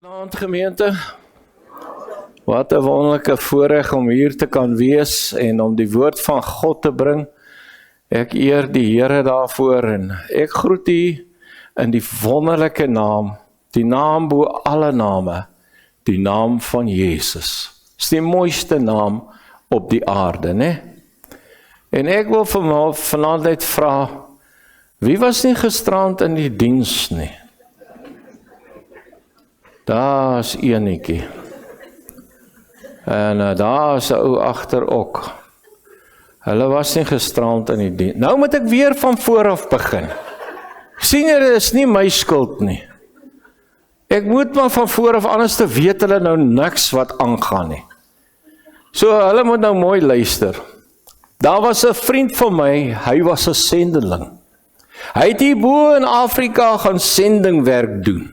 Goeienaand gemeente, wat 'n wonderlike voorreg om hier te kan wees en om die woord van God te bring. Ek eer die Here daarvoor en ek groet u in die wonderlike naam, die naam bo alle name, die naam van Jesus. Dis die mooiste naam op die aarde, né? En ek wil vanaand net vra, wie was nie gisterand in die diens nie? Daar is enetjie. En daar is 'n ou agter ook. Hulle was nie gisterand in die diens. Nou moet ek weer van voor af begin. Sien jy, dit is nie my skuld nie. Ek moet maar van voor af, anders te weet hulle nou niks wat aangaan nie. So hulle moet nou mooi luister. Daar was 'n vriend van my, hy was 'n sendeling. Hy het hier bo in Afrika gaan sendingwerk doen.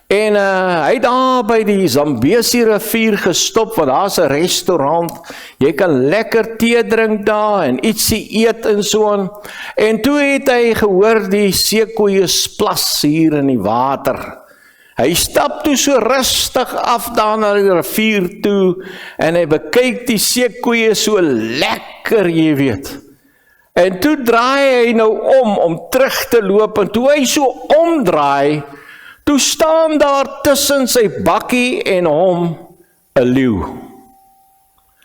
En hy het daar by die Zambesi rivier gestop, want daar's 'n restaurant, jy kan lekker tee drink daar, en ietsie eet en so aan. En toe het hy gehoor die seekoeie plas hier in die water. Hy stap toe so rustig af daar na die rivier toe, en hy bekyk die seekoeie so lekker, jy weet. En toe draai hy nou om terug te loop, en toe hy so omdraai, toe staan daar tussen sy bakkie en hom 'n leeu.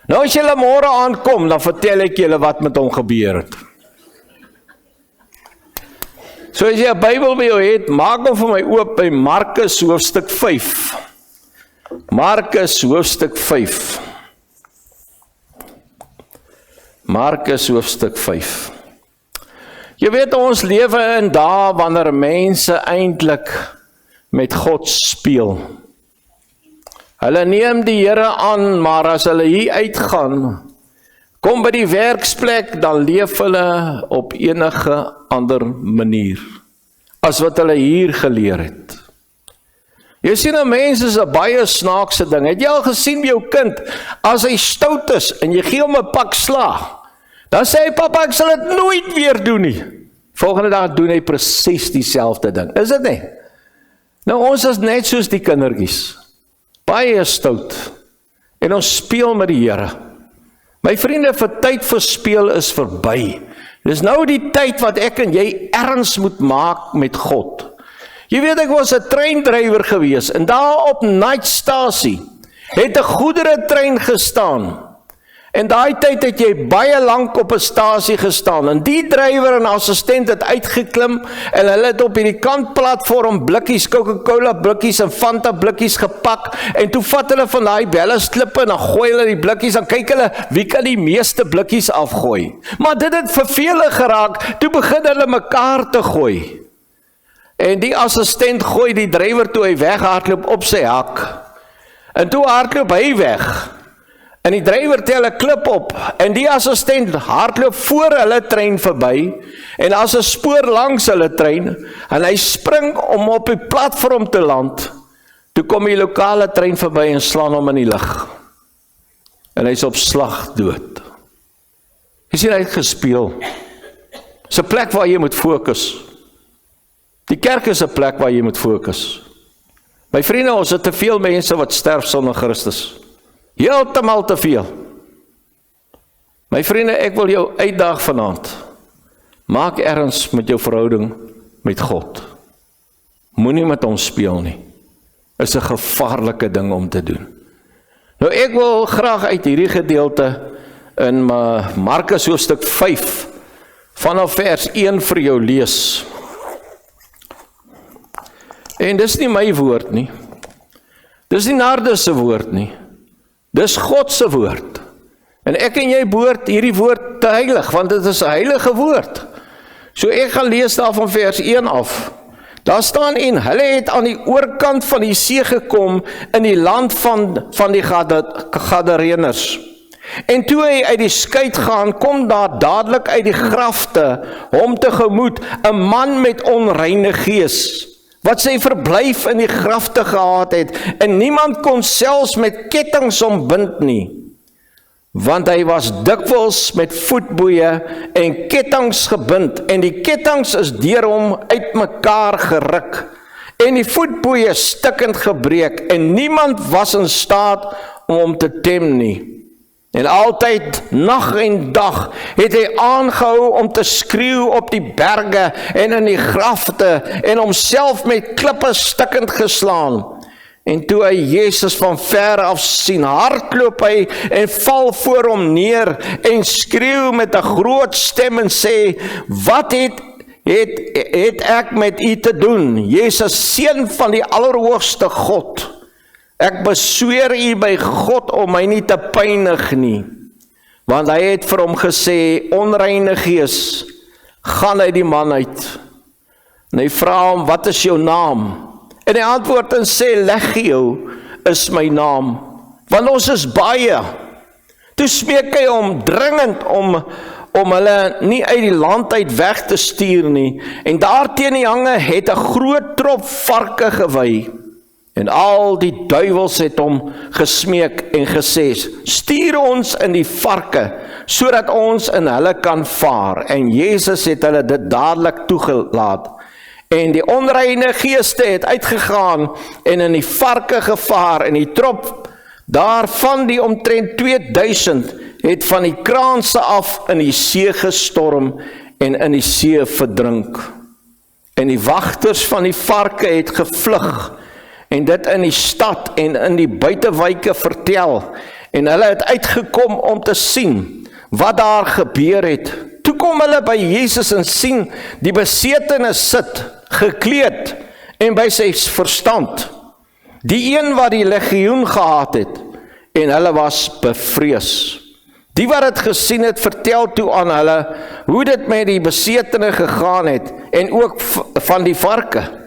Nou as julle môre aankom, dan vertel ek julle wat met hom gebeur het. So as jy 'n Bybel by jou het, maak hom vir my oop by Markus hoofstuk 5. Markus hoofstuk 5. Markus hoofstuk 5. Jy weet, ons lewe in dae wanneer mense eintlik met God speel. Hulle neem die Here aan, maar as hulle hier uitgaan, kom by die werksplek, dan leef hulle op enige ander manier, as wat hulle hier geleer het. Jy sien, 'n mens is 'n baie snaakse ding. Het jy al gesien by jou kind, as hy stout is, en jy gee hom 'n pak slaag, dan sê hy, papa, ek sal dit nooit weer doen nie. Volgende dag doen hy presies dieselfde ding, is dit nie? Nou ons is net soos die kindertjies, baie stout, en ons speel met die Here. My vriende, vir tyd verspeel is verby. Dis nou die tyd wat ek en jy erns moet maak met God. Jy weet, ek was 'n treindrywer gewees, en daar op Nightstasie het 'n goederetrein gestaan. En daai tyd het jy baie lank op 'n stasie gestaan, en die drywer en assistent het uitgeklim, en hulle het op hierdie kantplatform blikkies, Coca-Cola blikkies en Fanta blikkies gepak, en toe vat hulle van daai ballastlippe, en dan gooi hulle die blikkies, dan kyk hulle, wie kan die meeste blikkies afgooi. Maar dit het vervelig geraak, toe begin hulle mekaar te gooi. En die assistent gooi die drywer toe hy weghardloop op sy hak, en toe hardloop hy weg. En die drywer tel 'n klip op, en die assistent hardloop voor hulle trein verby, en as 'n spoor langs hulle trein, en hy spring om op die platform te land, toe kom die lokale trein verby en slaan hom in die lug. En hy's op slag dood. Jy sien, hy het gespeel. Dis 'n plek waar jy moet fokus. Die kerk is 'n plek waar jy moet fokus. My vriende, ons het te veel mense wat sterf sonder Christus. Heeltemal te veel. My vriende, ek wil jou uitdaag vanaand. Maak erns met jou verhouding met God. Moenie met hom speel nie. Is 'n gevaarlike ding om te doen. Nou ek wil graag uit hierdie gedeelte in Markus hoofstuk 5 vanaf vers 1 vir jou lees. En dis nie my woord nie. Dis nie Nardus se woord nie. Dis God se woord. En ek en jy behoort hierdie woord te heilig, want dit is 'n heilige woord. So ek gaan lees daar van vers 1 af. Daar staan, en hulle het aan die oorkant van die see gekom in die land van die Gadareners. En toe hy uit die skei gaan, kom daar dadelik uit die grafte hom tegemoet 'n man met onreine gees, wat sy verblyf in die grafte gehad het, en niemand kon selfs met kettinge ombind nie, want hy was dikwels met voetboeie en kettinge gebind, en die kettinge is deur hom uitmekaar geruk, en die voetboeie stikkend gebreek, en niemand was in staat om hom te tem nie. En altyd, nag en dag, het hy aangehou om te skreeu op die berge en in die grafte, en homself met klippe stikkend geslaan. En toe hy Jesus van ver af sien, hardloop hy en val voor hom neer, en skreeu met 'n groot stem en sê, wat het ek met u te doen, Jesus, seun van die Allerhoogste God? Ek besweer u by God om my nie te pynig nie, want hy het vir hom gesê, onreine gees, gaan uit die man uit. En hy vra hom, wat is jou naam? En hy antwoord en sê, Legio is my naam, want ons is baie. Toe smeek hy hom dringend om hulle nie uit die land uit weg te stuur nie, en daarteen die hange het 'n groot trop varke gewy. En al die duiwels het hom gesmeek en gesê, stuur ons in die varke, sodat ons in hulle kan vaar. En Jesus het hulle dit dadelik toegelaat. En die onreine geeste het uitgegaan en in die varke gevaar, en die trop daarvan die omtrent 2000 het van die kraanse af in die see gestorm en in die see verdrink. En die wagters van die varke het gevlug en dit in die stad en in die buitewyke vertel, en hulle het uitgekom om te sien wat daar gebeur het. Toe kom hulle by Jesus en sien die besetene sit, gekleed en by sy verstand, die een wat die legioen gehad het, en hulle was bevrees. Die wat het gesien het, vertel toe aan hulle hoe dit met die besetene gegaan het, en ook van die varke.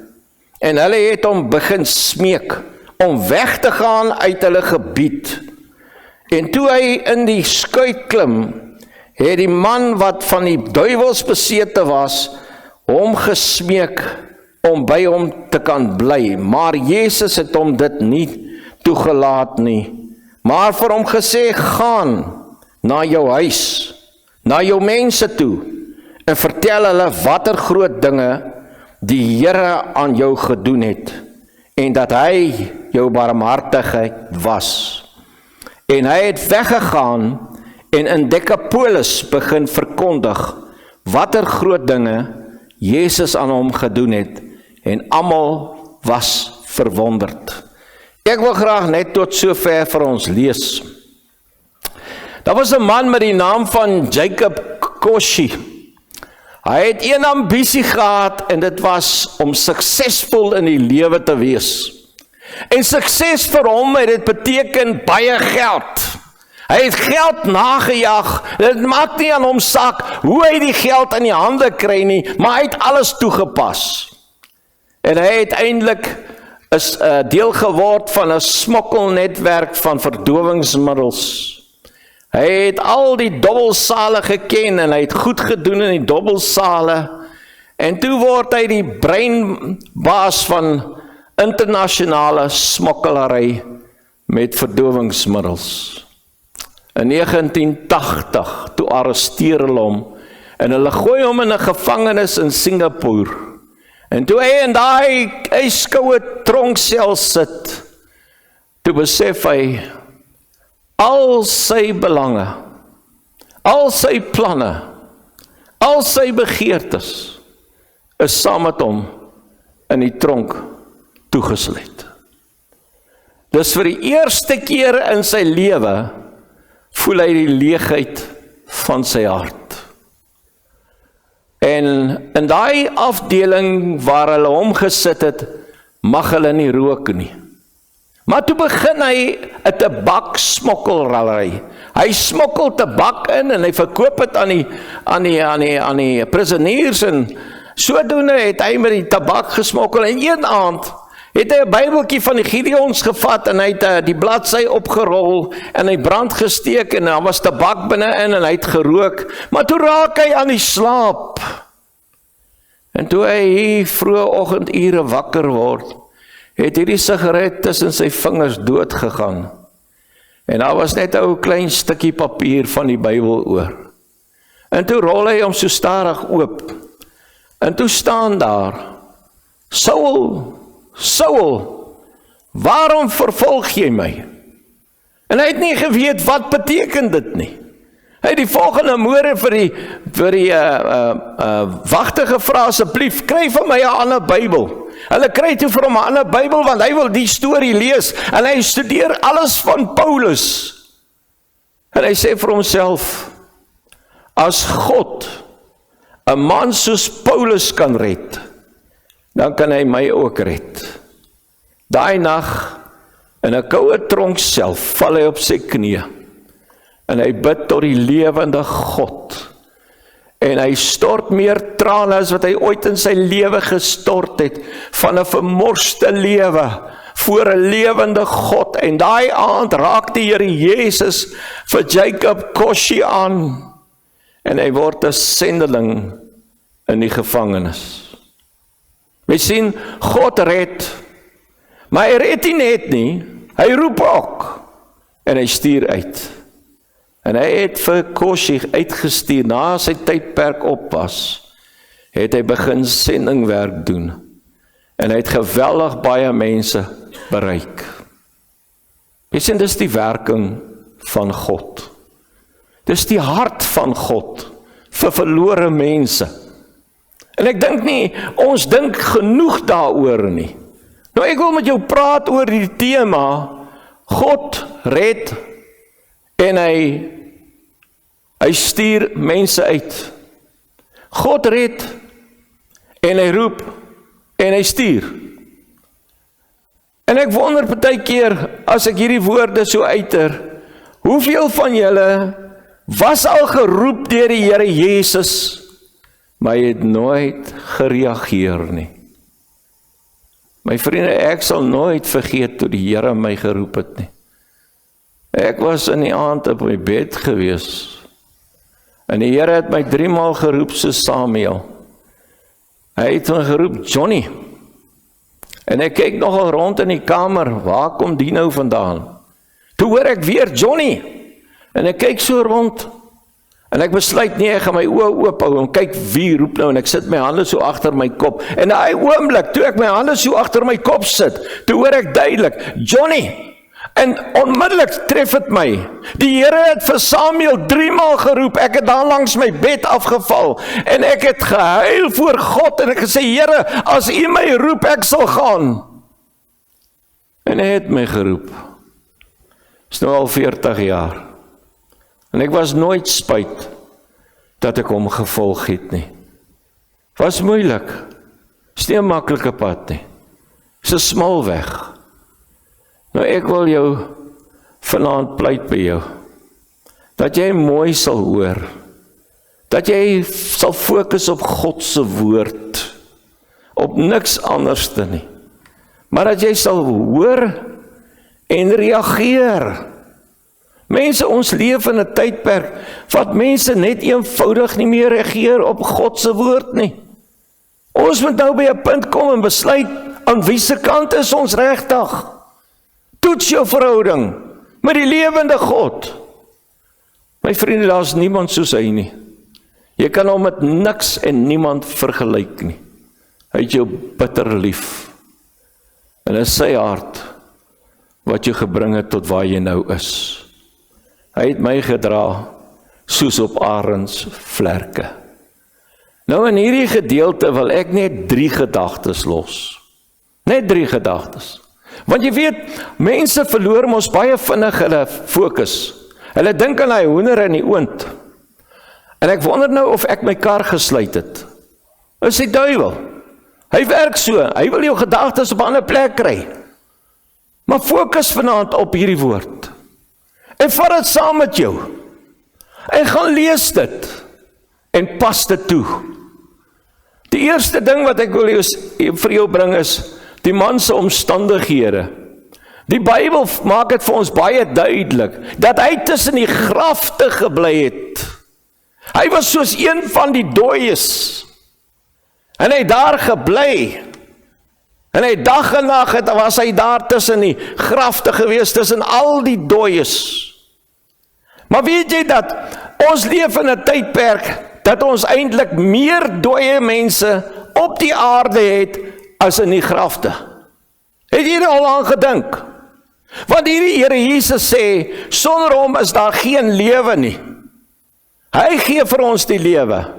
En hulle het hom begin smeek om weg te gaan uit hulle gebied. En toe hy in die skuit klim, het die man wat van die duiwels besete was, hom gesmeek om by hom te kan bly. Maar Jesus het hom dit nie toegelaat nie, maar vir hom gesê, gaan na jou huis, na jou mense toe, en vertel hulle watter groot dinge die Here aan jou gedoen het, en dat hy jou barmhartigheid was. En hy het weggegaan en in Decapolis begin verkondig watter groot dinge Jesus aan hom gedoen het, en almal was verwonderd. Ek wil graag net tot sover vir ons lees. Daar was 'n man met die naam van Jacob Koshi. Hy het een ambisie gehad, en dit was om suksesvol in die lewe te wees. En sukses vir hom het dit beteken baie geld. Hy het geld nagejaag, dit maak nie aan hom saak hoe hy die geld in die hande kry nie, maar hy het alles toegepas. En hy het eintlik is deel geword van 'n smokkelnetwerk van verdowingsmiddels. Hy het al die dobbelsale geken, en hy het goed gedoen in die dobbelsale, en toe word hy die breinbaas van internasionale smokkelary met verdowingsmiddels. In 1980, toe arresteer hulle hom, en hulle gooi hom in 'n gevangenis in Singapore. En toe hy in daai ijskoue tronksel sit, toe besef hy, al sy belange, al sy planne, al sy begeertes, is saam met hom in die tronk toegesluit. Dus vir die eerste keer in sy lewe, voel hy die leegheid van sy hart. En in daai afdeling waar hulle hom gesit het, mag hulle nie rook nie. Maar toe begin hy 'n tabaksmokkelralery. Hy smokkel tabak in en hy verkoop dit aan die prisoners, en sodoende het hy met die tabak gesmokkel. En een aand het hy 'n Bybeltjie van die Gideons gevat, en hy het die bladsy opgerol en hy brand gesteek, en daar was tabak binne-in en hy het gerook. Maar toe raak hy aan die slaap. En toe hy hier vroeë oggendure wakker word, het hierdie sigaret tussen sy vingers dood gegaan. En daar was net 'n ou klein stukkie papier van die Bybel oor. En toe rol hy hom so stadig oop. En toe staan daar, Saul, Saul, waarom vervolg jy my? En hy het nie geweet wat beteken dit nie. Hy het die volgende môre vir die wagte gevra, asseblief, kry vir my 'n ander Bybel. Hulle kry toe vir hom 'n ander Bybel, want hy wil die storie lees, en hy studeer alles van Paulus. En hy sê vir homself, as God 'n man soos Paulus kan red, dan kan hy my ook red. Daai nag, in 'n koue tronk self, val hy op sy knieë, en hy bid tot die lewende God, en hy stort meer trane as wat hy ooit in sy lewe gestort het, van 'n vermorste lewe, voor 'n lewende God, en daai aand raak die Here Jesus vir Jacob Koshi aan, en hy word 'n sendeling in die gevangenis. Jy sien, God red, maar hy red nie net nie, hy roep ook, en hy stuur uit. En hy het vir Koshi uitgestuur, na sy tydperk op was, het hy begin sendingwerk doen, en hy het geweldig baie mense bereik. Jy sien, dis die werking van God. Dis die hart van God vir verlore mense. En ek dink nie, ons dink genoeg daaroor nie. Nou ek wil met jou praat oor die tema, God red, en hy stuur mense uit. God red, en hy roep, en hy stuur. En ek wonder partykeer, as ek hierdie woorde so uiter, hoeveel van julle was al geroep deur die Here Jesus, maar hy het nooit gereageer nie. My vriende, ek sal nooit vergeet toe die Here my geroep het nie. Ek was in die aand op my bed gewees, en die Here het my 3 maal geroep soos Samuel. Hy het my geroep, Johnny. En ek kyk nogal rond in die kamer, waar kom die nou vandaan? Toe hoor ek weer Johnny, en ek kyk so rond, en ek besluit nie, ek gaan my oë oop hou, en kyk wie roep nou, en ek sit my hande so agter my kop, en daai oomblik, toe ek my hande so agter my kop sit, toe hoor ek duidelik, Johnny, en onmiddellik tref het my, die Here het vir Samuel 3 maal geroep, ek het daar langs my bed afgeval, en ek het gehuil voor God, en ek gesê, Here, as U my roep, ek sal gaan, en hy het my geroep, is nou al 40 jaar, en ek was nooit spyt, dat ek hom gevolg het nie, was moeilik, is nie 'n maklike pad nie, is 'n smal weg. Nou ek wil jou vanaand pleit by jou, dat jy mooi sal hoor, dat jy sal fokus op God se woord, op niks anders nie, maar dat jy sal hoor en reageer. Mense, ons leef in 'n tydperk, wat mense net eenvoudig nie meer reageer op God se woord nie. Ons moet nou by 'n punt kom en besluit, aan wie se kant is ons regtig? Toets jou verhouding met die lewende God. My vriende, daar is niemand soos hy nie. Jy kan hom met niks en niemand vergelyk nie. Hy het jou bitter lief. En dit is sy hart wat jou gebring het tot waar jy nou is. Hy het my gedra soos op arends vlerke. Nou in hierdie gedeelte wil ek net 3 gedagtes los. Net 3 gedagtes. Want jy weet, mense verloor mos baie vinnig hulle fokus. Hulle dink aan die hoender in die oond. En ek wonder nou of ek my kar gesluit het. Is die duiwel. Hy werk so, hy wil jou gedagtes op 'n ander plek kry. Maar fokus vanaand op hierdie woord. En vat dit saam met jou. En gaan lees dit. En pas dit toe. Die eerste ding wat ek wil vir jou bring is, die man se omstandighede. Die Bybel maak dit vir ons baie duidelik, dat hy tussen die grafte gebly het. Hy was soos een van die dooies. En hy daar gebly. En hy dag en nag was hy daar tussen die grafte gewees, tussen al die dooies. Maar weet jy dat, ons leef in 'n tydperk, dat ons eintlik meer dooie mense op die aarde het, as in die grafte. Het jy er al aan gedink? Want hierdie Here Jesus sê, sonder hom is daar geen lewe nie. Hy gee vir ons die lewe.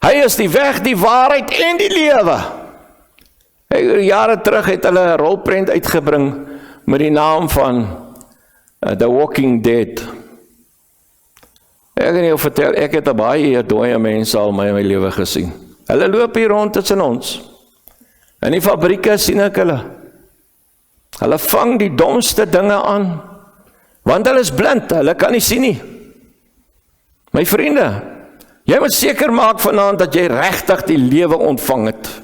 Hy is die weg, die waarheid en die lewe. Jare terug het hulle 'n rolprent uitgebring met die naam van The Walking Dead. Ek kan jou vertel, ek het 'n baie dooie mense al in my lewe gesien. Hulle loop hier rond tussen ons. In die fabrieke sien ek hulle. Hulle vang die domste dinge aan, want hulle is blind, hulle kan nie sien nie. My vriende, jy moet seker maak vanaand dat jy regtig die lewe ontvang het.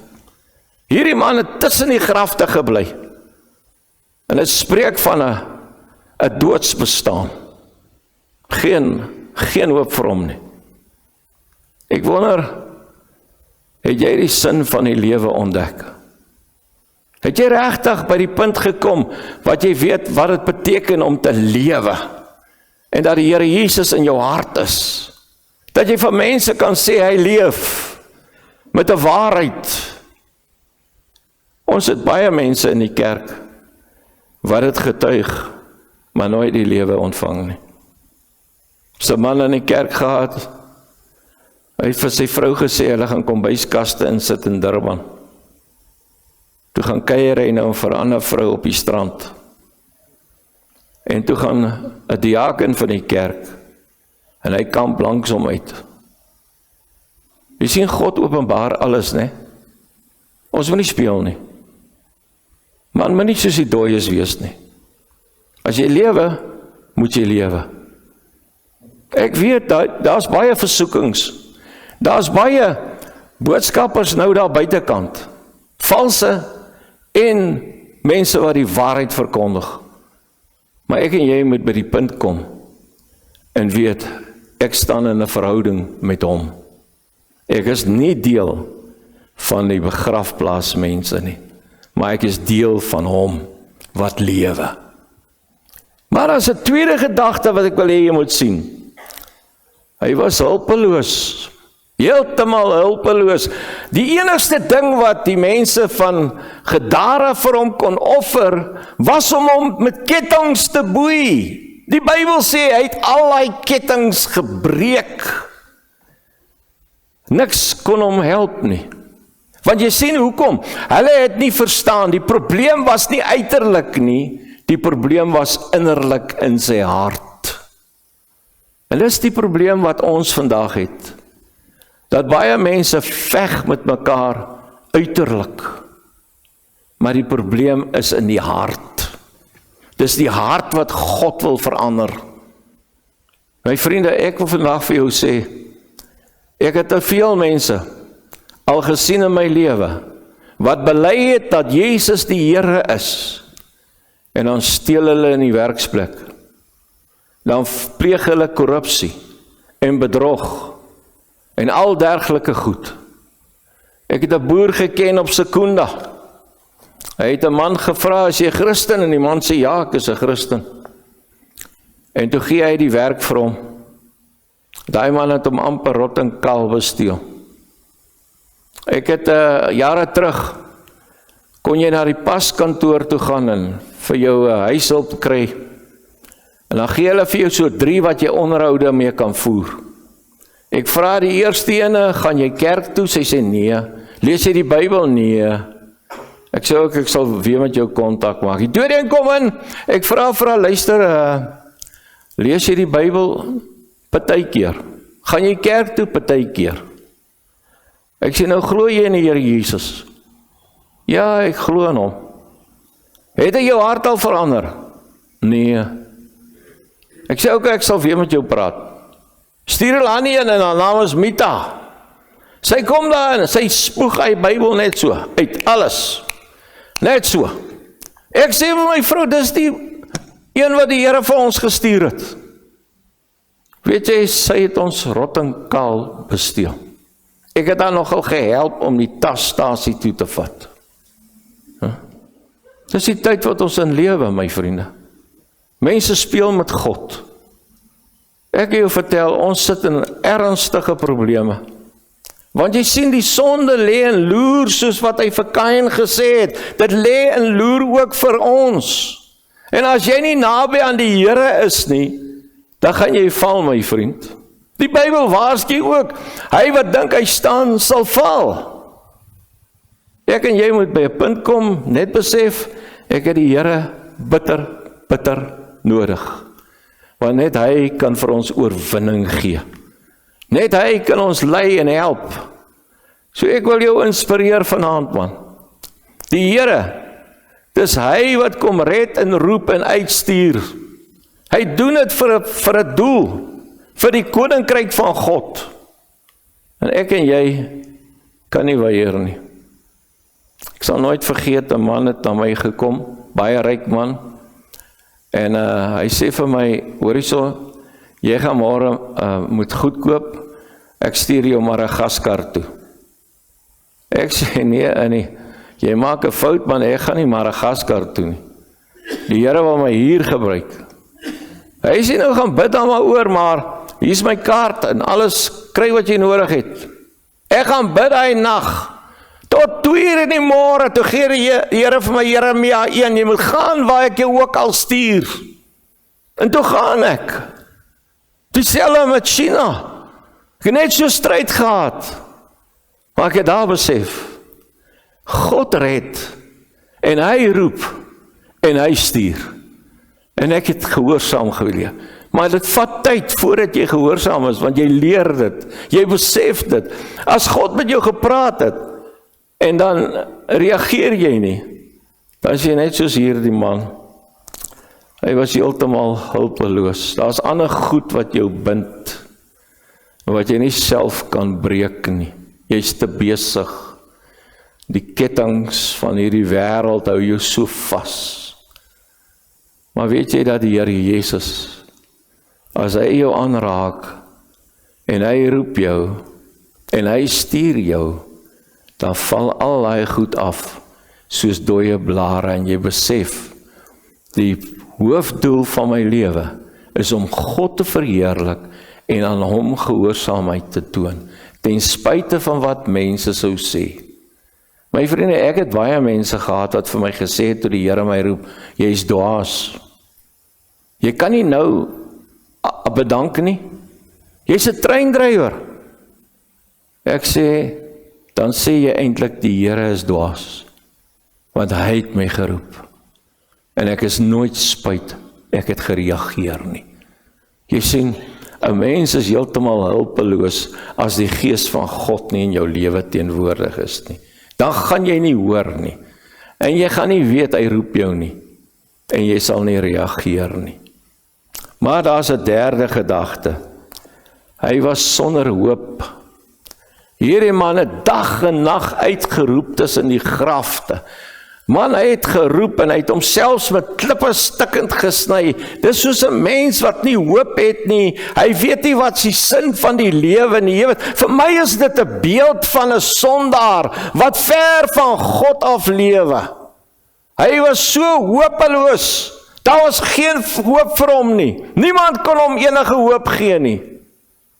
Hierdie man het tussen die grafte gebly. En dit spreek van 'n doodsbestaan. Geen hoop vir hom nie. Ek wonder, het jy die sin van die lewe ontdek? Het jy regtig by die punt gekom wat jy weet wat dit beteken om te lewe? En dat die Here Jesus in jou hart is? Dat jy vir mense kan sê hy leef met 'n waarheid. Ons het baie mense in die kerk wat dit getuig, maar nooit die lewe ontvang nie. So 'n man in die kerk gehad, hy het vir sy vrou gesê, hulle gaan kombuiskaste insit in Durban. Toe gaan kuier hy nou vir 'n ander vrou op die strand. En toe gaan 'n diaken van die kerk, en hy kamp langs hom uit. Jy sien, God openbaar alles, né? Ons moet nie speel nie. Man moet nie soos die dooies wees nie. As jy lewe, moet jy lewe. Ek weet, daar's baie versoekings. Daar's baie boodskappers nou daar buitekant. Valse en mense wat die waarheid verkondig. Maar ek en jy moet by die punt kom en weet, ek staan in 'n verhouding met hom. Ek is nie deel van die begrafplaas mense nie, maar ek is deel van hom wat lewe. Maar as 'n tweede gedagte wat ek wil hê jy moet sien. Hy was hulpeloos. Heeltemal hulpeloos. Die enigste ding wat die mense van Gadara vir hom kon offer, was om hom met kettinge te boei. Die Bybel sê, hy het al die kettinge gebreek. Niks kon hom help nie. Want jy sien hoekom? Hulle het nie verstaan, die probleem was nie uiterlik nie, die probleem was innerlik in sy hart. En dis die probleem wat ons vandag het. Dat baie mense veg met mekaar uiterlik. Maar die probleem is in die hart. Dis die hart wat God wil verander. My vriende, ek wil vandag vir jou sê, ek het te veel mense al gesien in my lewe, wat bely het dat Jesus die Here is, en dan steel hulle in die werksplek. Dan pleeg hulle korrupsie en bedrog en al dergelike goed. Ek het 'n boer geken op Secunda. Hy het 'n man gevra, is jy Christen? En die man sê, ja, ek is 'n Christen. En toe gee hy die werk vir hom. Daai man het hom amper rot en kaal besteel. Ek het jare terug, kon jy na die paskantoor toe gaan en vir jou huishulp kry. En dan gee hulle vir jou so 3 wat jy onderhoude mee kan voer. Ek vra die eerste ene, gaan jy kerk toe? Sy sê nee. Lees jy die Bybel? Nee. Ek sê ook, ek sal weer met jou kontak maak. Die tweede een kom in, ek vra vir haar, luister, lees jy die Bybel? Partykeer. Gaan jy kerk toe? Partykeer. Ek sê, nou glo jy in die Here Jesus? Ja, ek glo in hom. Het hy jou hart al verander? Nee. Ek sê ook, ek sal weer met jou praat. Stuur hulle aan en haar naam is Mita. Sy kom daar en sy spoeg hy Bybel net so, uit alles. Net so. Ek sê vir my vrou, dis die een wat die Here vir ons gestuur het. Weet jy, sy het ons rot en kaal besteel. Ek het haar nogal gehelp om die tasstasie toe te vat. Dis die tyd wat ons in lewe, my vriende. Mense speel met God. Ek wil jou vertel, ons sit in ernstige probleme. Want jy sien die sonde lê en loer soos wat hy vir Kain gesê het. Dit lê en loer ook vir ons. En as jy nie naby aan die Here is nie, dan gaan jy val, my vriend. Die Bybel waarsku ook, hy wat dink hy staan, sal val. Ek en jy moet by 'n punt kom, net besef, ek het die Here bitter nodig. Want net hy kan vir ons oorwinning gee. Net hy kan ons lei en help. So ek wil jou inspireer vanaand, man. Die Here, dis hy wat kom red en roep en uitstuur. Hy doen dit vir 'n doel, vir die koninkryk van God. En ek en jy kan nie weier nie. Ek sal nooit vergeet, 'n man het na my gekom, baie ryk man, en hy sê vir my, hoor hierso, jy gaan môre moet goed koop, ek stuur jou maar 'n gaskar toe. Ek sê, nee, jy maak 'n fout man, ek gaan nie maar 'n gaskar toe nie. Die Here wil my hier gebruik. Hy sê nou gaan bid dan maar oor, maar hier's my kaart en alles, kry wat jy nodig het. Ek gaan bid daai nag, tot 2:00 in die môre, toe gee die Here vir my Jeremia 1, jy moet gaan waar ek jou ook al stuur. En toe gaan ek. Dieselfde met China. Ek het net so stryd gehad. Maar ek het daar besef, God red, en hy roep, en hy stuur. En ek het gehoorsaam gewees. Maar dit vat tyd voordat jy gehoorsaam is, want jy leer dit, jy besef dit. As God met jou gepraat het, en dan reageer jy nie, dan is jy net soos hierdie man. Hy was heeltemal hulpeloos. Daar's ander goed wat jou bind, wat jy nie self kan breek nie. Jy's te besig. Die kettinge van hierdie wêreld hou jou so vas. Maar weet jy dat die Here Jesus, as hy jou aanraak, en hy roep jou, en hy stuur jou, dan val al daai goed af, soos dooie blare, en jy besef, die hoofdoel van my lewe, is om God te verheerlik, en aan hom gehoorsaamheid te toon, ten spyte van wat mense sou sê. My vriende, ek het baie mense gehad wat vir my gesê het toe die Here my roep, jy is dwaas. Jy kan nie nou bedank nie. Jy's 'n treindrywer. Ek sê, dan sê jy eintlik die Here is dwaas, want hy het my geroep. En ek is nooit spyt, ek het gereageer nie. Jy sien, 'n mens is heeltemal hulpeloos as die Gees van God nie in jou lewe teenwoordig is nie. Dan gaan jy nie hoor nie. En jy gaan nie weet hy roep jou nie. En jy sal nie reageer nie. Maar daar's 'n derde gedagte. Hy was sonder hoop. Hierdie man het dag en nag uitgeroep tussen die grafte. Man, hy het geroep en hy het homself met klippe stikkend gesny. Dis soos 'n mens wat nie hoop het nie. Hy weet nie wat die sin van die lewe nie. Jy weet, vir my is dit 'n beeld van 'n sondaar wat ver van God af lewe. Hy was so hopeloos. Daar was geen hoop vir hom nie. Niemand kon hom enige hoop gee nie.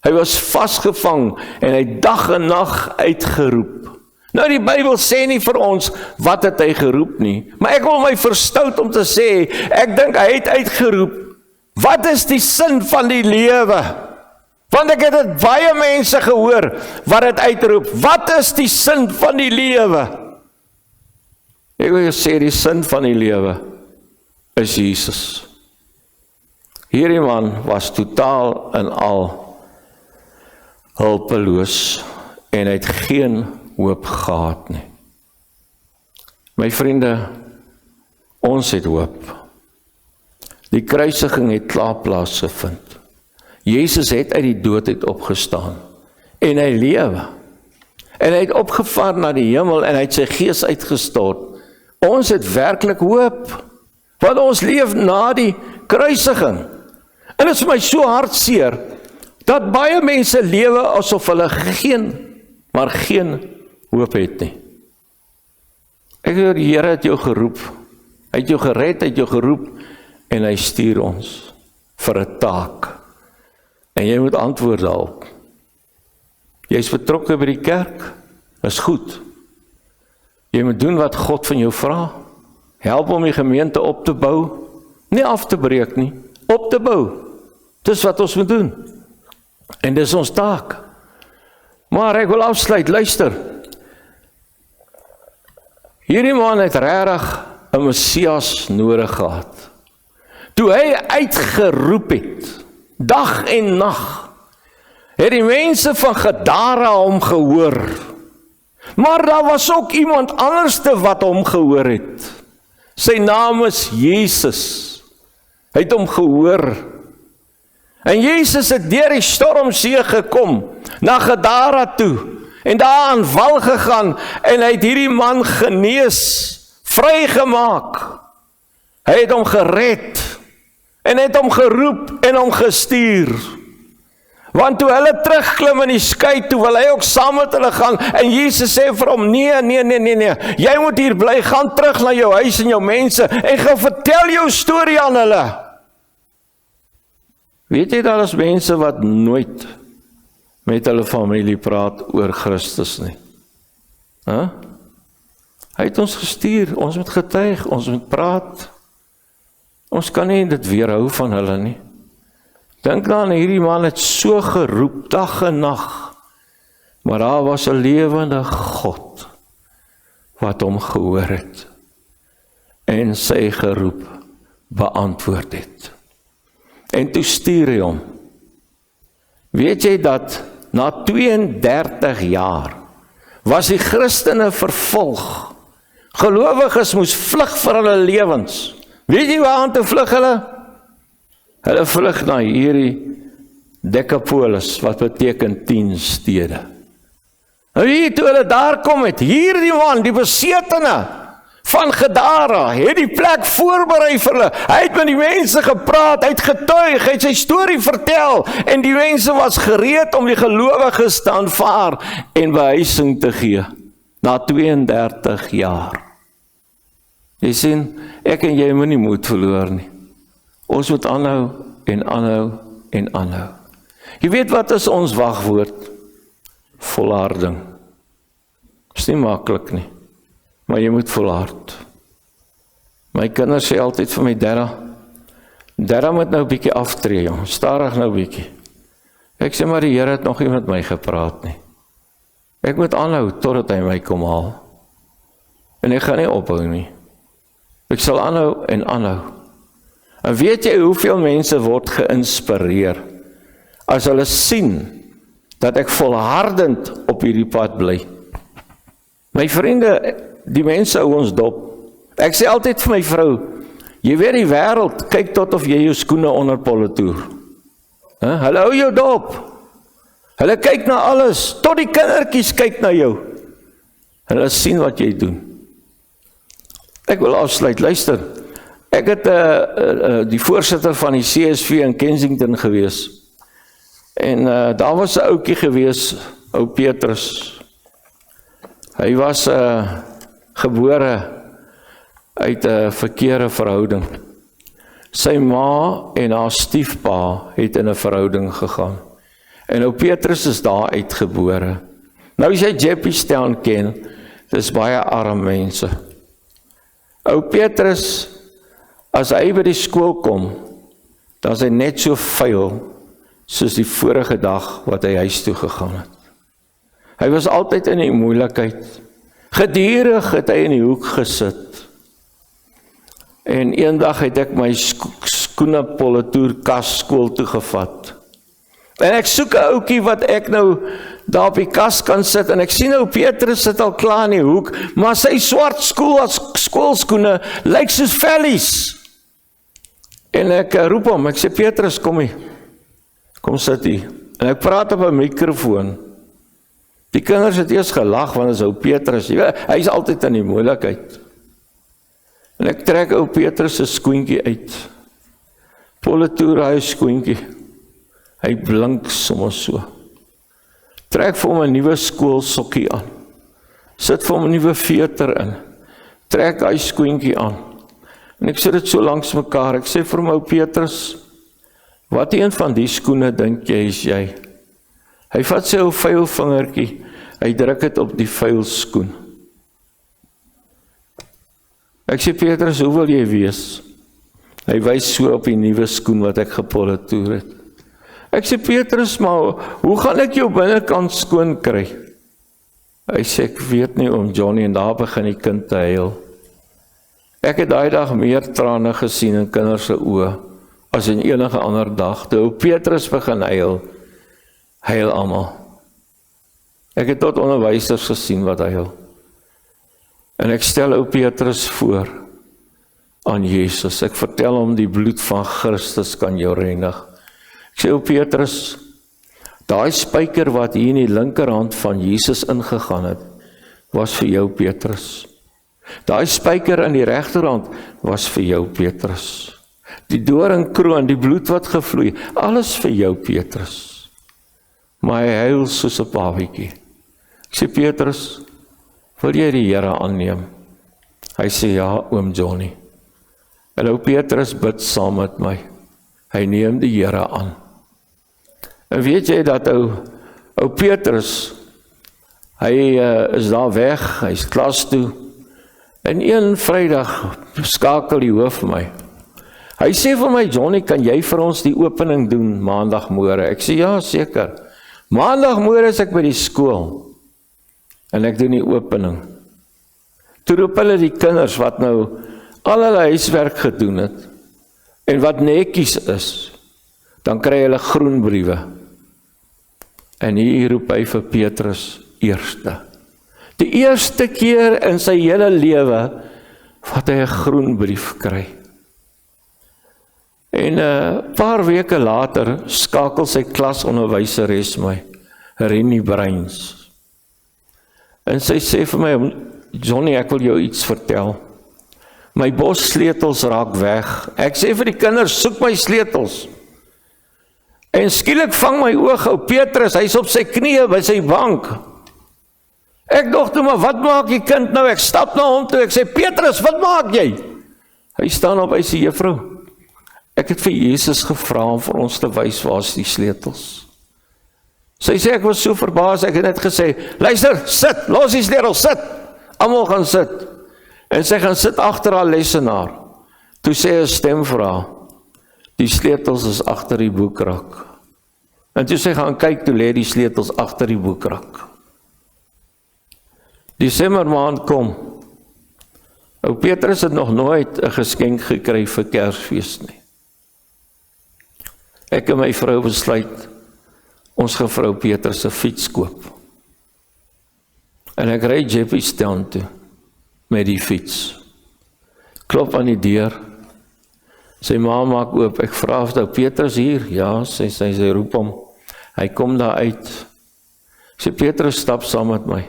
Hy was vasgevang en hy dag en nag uitgeroep. Nou die Bybel sê nie vir ons wat het hy geroep nie, maar ek wil my verstout om te sê, ek dink hy het uitgeroep, wat is die sin van die lewe? Want ek het dit baie mense gehoor wat het uitroep, wat is die sin van die lewe? Ek wil sê die sin van die lewe is Jesus. Hierdie man was totaal en al hulpeloos en hy het geen hoop gehad nie. My vriende, ons het hoop. Die kruisiging het klaar plaasgevind. Jesus het uit die dood uit opgestaan en hy lewe. En hy het opgevaar na die hemel en hy het sy gees uitgestort. Ons het werklik hoop, want ons leef na die kruisiging. En dit is vir my so hartseer dat baie mense lewe asof hulle geen hoop het nie. Ek weet die Here het jou geroep, hy het jou gered, hy het jou geroep en hy stuur ons vir 'n taak. En jy moet antwoord daarop. Jy's betrokke by die kerk, is goed. Jy moet doen wat God van jou vra. Help om die gemeente op te bou, nie af te breek nie, op te bou. Dis wat ons moet doen. En dis ons taak. Maar ek wil afsluit, luister. Hierdie man het regtig 'n Messias nodig gehad. Toe hy uitgeroep het, dag en nag, het die mense van Gadara hom gehoor. Maar daar was ook iemand anderste wat hom gehoor het. Sy naam is Jesus. Hy het hom gehoor. En Jesus het deur die stormsee gekom, na Gadara toe, en daar aan wal gegaan, en hy het hierdie man genees, vrygemaak. Hy het hom gered, en het hom geroep, en hom gestuur. Want toe hulle terugklim in die skei toe, wil hy ook saam met hulle gaan, en Jesus sê vir hom, nee, jy moet hier bly, gaan terug na jou huis en jou mense, en gaan vertel jou storie aan hulle. Weet jy, daar is mense wat nooit met hulle familie praat oor Christus nie. Hy het ons gestuur, ons moet getuig, ons moet praat. Ons kan nie dit weerhou van hulle nie. Dink dan, hierdie man het so geroep, dag en nag, maar daar was 'n lewende God, wat hom gehoor het, en sy geroep beantwoord het. En toe stuur hy hom. Weet jy dat, na 32 jaar, was die Christene vervolg. Gelowiges moes vlug vir hulle lewens. Weet jy waaraan te vlug hulle? Hulle vlug na hierdie Decapolis, wat beteken 10 stede. En hier, toe hulle daar kom het, hierdie man, die besetene van Gadara, het die plek voorberei vir hulle. Hy het met die mense gepraat, hy het getuig, hy het sy storie vertel, en die mense was gereed om die gelowiges te aanvaar en behuising te gee, na 32 jaar. Jy sien, ek en jy moet nie moed verloor nie. Ons moet aanhou en aanhou en aanhou. Jy weet wat is ons wagwoord? Volharding. Is nie maklik nie, maar jy moet volhard. My kinders sê altyd vir my, Dada moet nou 'n bietjie aftree, jong, stadig nou 'n bietjie. Ek sê maar die Here het nog nie met my gepraat nie. Ek moet aanhou totdat hy my kom haal. En ek gaan nie ophou nie. Ek sal aanhou en aanhou. En weet jy hoeveel mense word geïnspireer as hulle sien dat ek volhardend op hierdie pad bly? My vriende, die mense hou ons dop. Ek sê altyd vir my vrou, jy weet die wêreld kyk tot of jy jou skoene onder politoer. Hulle hou jou dop. Hulle kyk na alles, tot die kindertjies kyk na jou. Hulle sien wat jy doen. Ek wil afsluit, luister. Ek het die voorsitter van die CSV in Kensington gewees. En daar was 'n ouetjie gewees, ou Petrus. Hy was gebore uit 'n verkeerde verhouding. Sy ma en haar stiefpa het in 'n verhouding gegaan. En ou Petrus is daar uitgebore. Nou as jy Jeppystown ken, dis baie arm mense. Ou Petrus, as hy by die skool kom, dan is hy net so vuil soos die vorige dag wat hy huis toe gegaan het. Hy was altyd in die moeilikheid. Gedurig het hy in die hoek gesit. En eendag het ek my skoene politoerkas skool toe gevat. En ek soek 'n ouetjie wat ek nou daar op die kas kan sit, en ek sien nou Petrus sit al klaar in die hoek, maar sy swart skoolskoene lyk soos vellies. En ek roep hom, ek sê, Petrus, kom hier, kom sit hier. En ek praat op 'n mikrofoon. Die kinders het eers gelag, want is ou Petrus, hy is altyd in die moeilikheid. En ek trek ou Petrus se skoentjie uit. Politoer skoentjie. Hy blink sommer so. Trek vir hom 'n nuwe skoolsokkie aan. Sit vir hom 'n nuwe veter in. Trek hy skoentjie aan. En ek sit dit so langs mekaar. Ek sê vir hom, ou Petrus, wat een van die skoene dink jy is jy? Hy vat sy ou vuil vingertjie, hy druk dit op die vuil skoen. Ek sê, Petrus, hoe wil jy wees? Hy wys so op die nuwe skoen wat ek gepolitoer het. Ek sê, Petrus, maar hoe gaan ek jou binnekant skoon kry? Hy sê, ek weet nie oom Johnny, en daar begin die kind te huil. Ek het daai dag meer trane gesien in kinders se oë as in enige ander dag. Toe Petrus begin huil almal. Ek het tot onderwysers gesien wat huil. En ek stel ou Petrus voor aan Jesus. Ek vertel hom die bloed van Christus kan jou reinig. Ek sê, ou Petrus, daai spyker wat hier in die linkerhand van Jesus ingegaan het, was vir jou, Petrus. Daai spyker in die regterhand was vir jou, Petrus. Die doringkroon, die bloed wat gevloei, alles vir jou, Petrus. Maar hy huil soos 'n babietjie. Ek sê, Petrus, wil jy die Here aanneem? Hy sê, ja, oom Johnny. En ou Petrus bid saam met my. Hy neem die Here aan. En weet jy dat ou Petrus, hy is daar weg, hy's klas toe. En een Vrydag skakel die hoof vir my. Hy sê vir my, Johnny, kan jy vir ons die opening doen maandagmôre? Ek sê, ja, seker. Maandagmôre is ek by die skool. En ek doen die opening. Toe roep hulle die kinders wat nou al hulle huiswerk gedoen het, en wat netjies is, dan kry hulle groen briewe. En hier roep hy vir Petrus eerste. Die eerste keer in sy hele lewe wat hy 'n groen brief kry. En 'n paar weke later skakel sy klasonderwyseres my, Rennie Breins. En sy sê vir my, Johnny, ek wil jou iets vertel. My bossleutels raak weg. Ek sê vir die kinders, soek my sleutels. En skielik vang my oog ou Petrus, hy's op sy knieë by sy bank. Ek dink toe, maar wat maak die kind nou? Ek stap na hom toe, ek sê, Petrus, wat maak jy? Hy staan op, hy sê, juffrou, ek het vir Jesus gevra om vir ons te wys waar is die sleutels. Sy sê, ek was so verbaas, ek het net gesê, luister, sit, los die sleutels, sit. Almal gaan sit. En sy gaan sit agter haar lesenaar. Toe sê 'n stem vir haar, die sleutels is agter die boekrak. En toe sy gaan kyk, toe lê die sleutels agter die boekrak. Desembermaand kom. Ou Petrus het nog nooit 'n geskenk gekry vir Kersfees nie. Ek en my vrou besluit, ons gaan vir ou Petrus 'n fiets koop. En ek ry Jeppystown toe met die fiets. Klop aan die deur. Sy ma maak oop. Ek vra of ou Petrus hier? Ja, sy roep hom. Hy kom daar uit. Sy Petrus stap saam met my.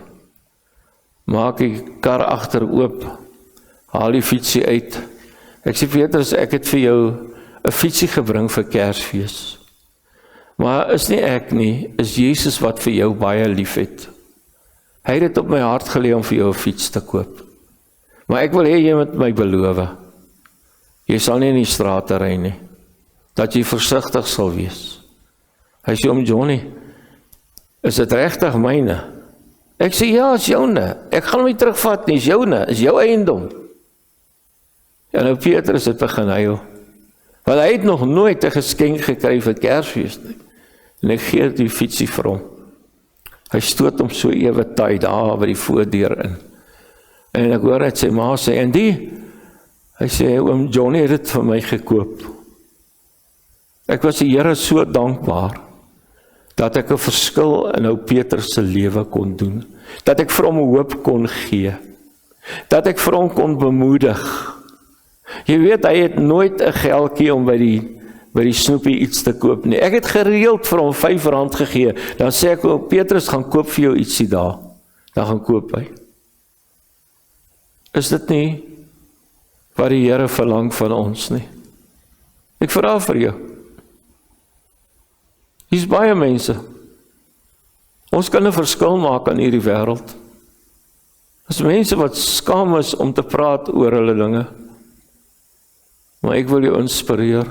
Maak die kar agter oop. Haal die fietsie uit. Ek sê Petrus, ek het vir jou 'n fietsie gebring vir Kersfees. Maar is nie ek nie, is Jesus wat vir jou baie lief het. Hy het dit op my hart gelê om vir jou 'n fiets te koop. Maar ek wil hê jy moet my beloof. Jy sal nie in die strate ry nie. Dat jy versigtig sal wees. Hy sê, oom Johnny, is dit regtig myne? Ek sê, ja, is joune. Ek gaan hom nie terugvat nie, is joune, is jou eiendom. En nou Petrus het begin huil. Want hy het nog nooit 'n geskenk gekry vir Kersfees nie. En ek gee die fietsie vir hom. Hy stoot hom so ewe tyd daar by die voordeur in. En ek hoor net sy ma sê, en die? Hy sê, oom Johnny het dit vir my gekoop. Ek was die Here so dankbaar, dat ek 'n verskil in ou Petrus se lewe kon doen. Dat ek vir hom hoop kon gee. Dat ek vir hom kon bemoedig. Jy weet, hy het nooit 'n geldjie om by die snoepie iets te koop nie. Ek het gereeld vir hom R5 gegee. Dan sê ek, o, Petrus gaan koop vir jou ietsie daar. Dan gaan koop hy. Is dit nie wat die Here verlang van ons nie? Ek vra vir jou. Hier's baie mense. Ons kan 'n verskil maak aan hierdie wêreld. As mense wat skaam is om te praat oor hulle dinge. Maar ek wil jou inspireer,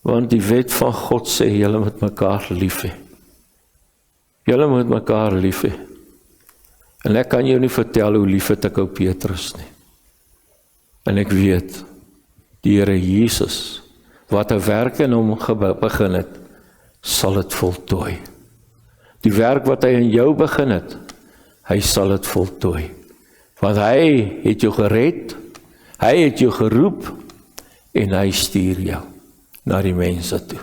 want die wet van God sê julle moet mekaar lief hê. Julle moet mekaar lief hê. En ek kan jou nie vertel hoe lief het ek ou Petrus nie. En ek weet, die Here Jesus, wat 'n werk in hom begin het, sal dit voltooi. Die werk wat hy in jou begin het, hy sal dit voltooi. Want hy het jou gered, hy het jou geroep, en hy stuur jou na die mense toe.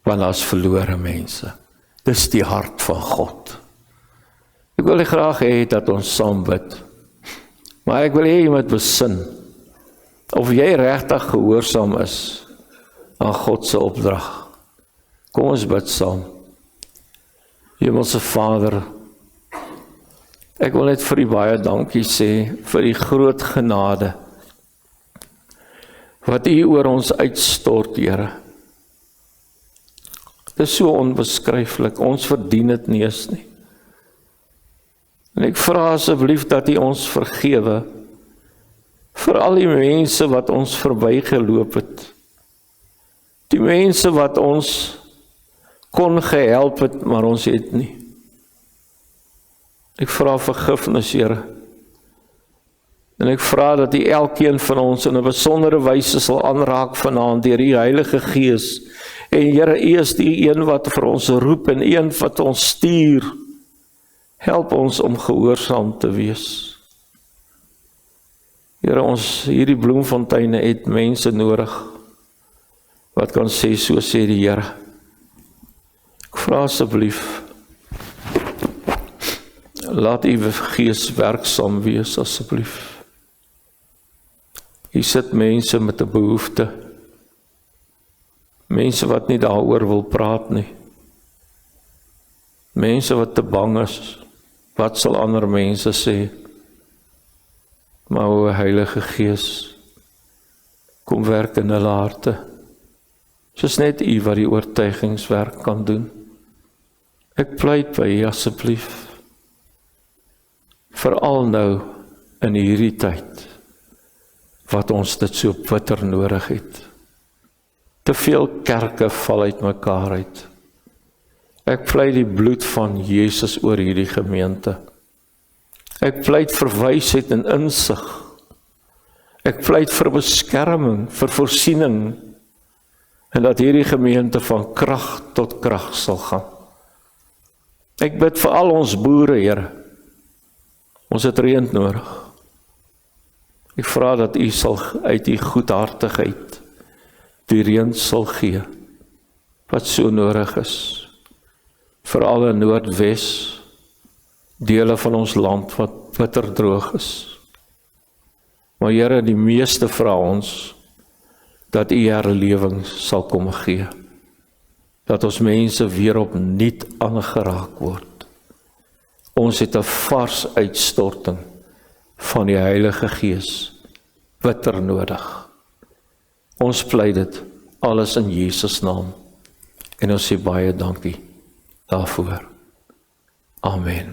Want as verlore mense, dis die hart van God. Ek wil graag hê dat ons saam bid, maar ek wil hê jy moet besin, of jy regtig gehoorsaam is aan God se opdrag. Kom ons bid saam. Hemelse Vader, ek wil net vir U baie dankie sê vir die groot genade wat U oor ons uitstort, Here. Dit is so onbeskryflik, ons verdien dit nie eens nie. En ek vra asseblief dat U ons vergewe vir al die mense wat ons verbygeloop het. Die mense wat ons kon gehelp het, maar ons het nie. Ek vra vergifnis, Here. En ek vra dat U elkeen van ons in 'n besondere wyse sal aanraak vanaand deur U Heilige Gees. En Here, U is die een wat vir ons roep en een wat ons stuur. Help ons om gehoorsaam te wees. Here, ons hierdie bloemfonteine het mense nodig wat kan sê, so sê die Here. Ek vra asseblief, laat U Gees werksaam wees asseblief. Hier sit mense met 'n behoefte. Mense wat nie daaroor wil praat nie. Mense wat te bang is. Wat sal ander mense sê? Maar o Heilige Gees, kom werk in hulle harte. Soos net U wat die oortuigingswerk kan doen. Ek pleit by U asseblief. Veral nou in hierdie tyd wat ons dit so bitter nodig het. Te veel kerke val uit mekaar uit. Ek pleit die bloed van Jesus oor hierdie gemeente. Ek pleit vir wysheid en insig. Ek pleit vir beskerming, vir voorsiening, en dat hierdie gemeente van krag tot krag sal gaan. Ek bid vir al ons boere, Here. Ons het reën nodig. Ek vra dat U sal uit U goedhartigheid die reën sal gee, wat so nodig is. Veral in Noordwes, dele van ons land wat bitter droog is. Maar Here, die meeste vra ons dat U herlewing sal kom gee. Dat ons mense weer opnuut aangeraak word. Ons het 'n vars uitstorting van die Heilige Gees bitter nodig. Ons pleit dit alles in Jesus naam. En ons sê baie dankie daarvoor. Amen.